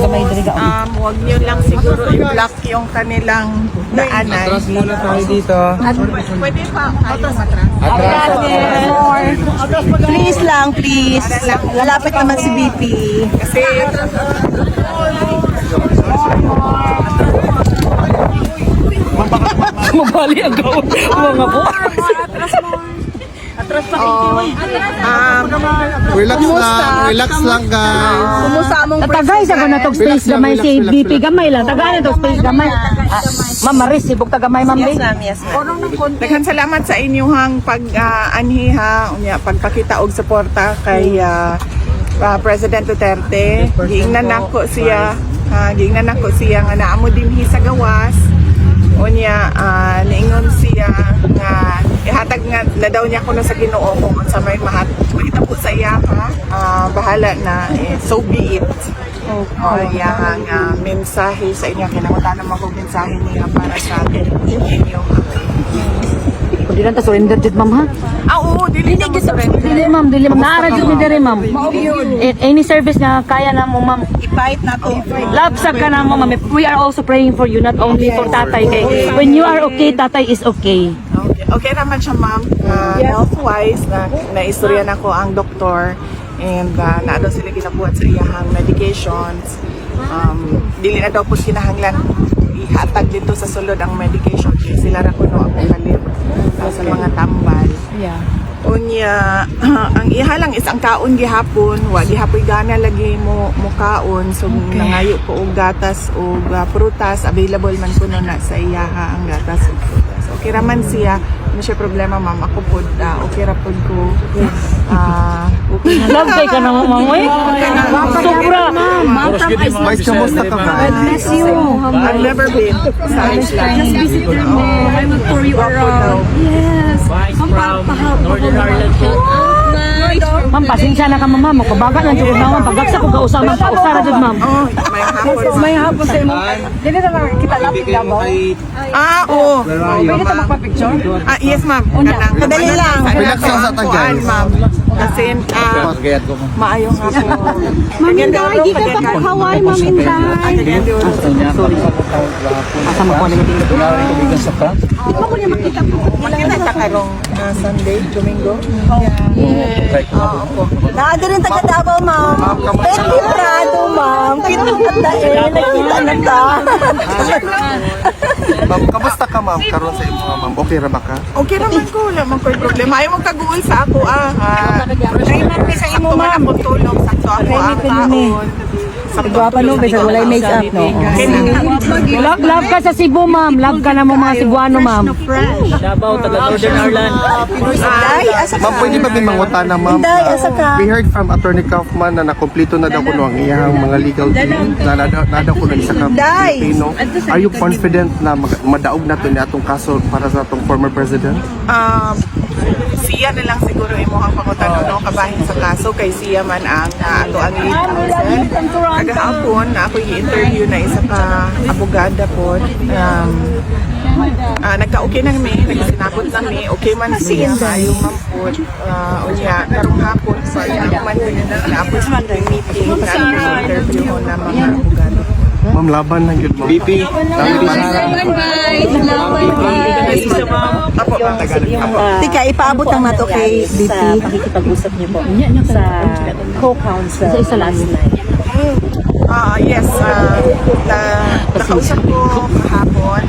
Huwag niyo lang siguro i-block yung kanilang daanan. Atras muna tayo dito. Pwede pa. Atras. Please lang, please. Lalapit naman si BP. Kasi Mabali ang gawin. Mga po. Relax lang guys. Kumusta mong Tagay sa na tog space gamay si BP gamay lang. Tagay na tog space gamay. Ma'am Maris, sibog tagamay ma'am. Yes, ma'am. Yes, ma'am. Daghang salamat sa inyong pag-anhiha, pagpakita og suporta kay President Duterte. Giingnan nako siya, nga naamo dinhi sa gawas. Unya niingon siya nga ihatag nga na daw niya kuno sa Ginoo kung sa may makita po sa iya bahala na so be it. Yang mensahe sa inyo kinahanglan naman kog mensahe niya para sa inyo. Di lang ta surrender jud ma'am ha. Oo, dili Dili ma'am. Naara jud ni diri ma'am. Any service nga kaya na mo ma'am. I-fight na to. Love sa ka na mo ma'am. We are also praying for you, not only for tatay kay. When you are okay, tatay is okay. Okay naman siya ma'am. Health-wise, na-istorya na ko ang doktor and na daw sila ginabuhat sa iyahang medications. Dili na daw po kinahanglan ihatag dito sa sulod ang medication kaya sila ra kuno ang kalit sa mga tambal. Yeah. Unya, ang iha lang is ang kaon gihapon, wa gihapoy gana lagi mo kaon, so nangayo ko og gatas og prutas, available man kuno na sa iyaha ang gatas ug prutas. Okay ra man siya, ano siya problema ma'am, ako pod okay ra pod ko. Love kay ka na ma'am oy. Sobra. Guys, kamusta ka ba? Bless you. I've never been sa Iceland. Visit your mom. I will tour you around. Yes. Northern Ireland po. Ma'am, pasensya na ka ma'am. Magpabaga lang jud ma'am. Pagagsa ko kausa man pausa ra jud ma'am. Oh, may hapon sa imo. Dili na lang kita lapit ka ba? Oo. Pwede ta magpa-picture? Yes ma'am. Madali lang. Relax lang sa tagay. Ma'am. Kasi maayong hapon. Ma'am Inday, di ka pa Hawaii, Ma'am Inday. Asa mo ko ni dito? Makita ta karong Sunday, Domingo. Naada rin taga Davao, ma'am. Betty Prado, ma'am. Kinukata nakita na ta. Ma'am, kamusta ka ma'am? Karon sa imo ma'am. Okay ra ba ka? Okay naman ko, wala man ko'y problema. Ayaw mong kaguol sa ako, Ay, mami, sa imo, ma'am. Sakto tulong, sakto ako, kaon. Gwapo no, basta walay make-up, no? Love ka sa Cebu, ma'am. Love ka na mo mga Cebuano, ma'am. Davao, taga Northern Ireland. Ma'am, pwede ba bimangutan na ma'am? Inday, asa ka? We heard from Attorney Kaufman na nakompleto na daw kuno ang iyang mga legal team. Na daw kuno isa ka Pilipino. Are you confident na madaog na to ni atong kaso para sa atong former president? Siya na lang siguro imuhang pangutan no kabahin sa kaso kay siya man ang ato ang lead counsel. Kagahapon na ako i-interview na isa ka abogada po. Nagka-okay na kami, nagsinakot na kami, okay man siya, ayaw man po. Unya, karong hapon, so ayaw man din na ako sa meeting na interview ko na mga abogado. Ma'am, laban lang yun ma'am. BP. Tika, ipaabot ang nato kay BP. Pakikipag-usap niyo po sa co-counsel sa isa last night. Yes, nakausap ko kahapon.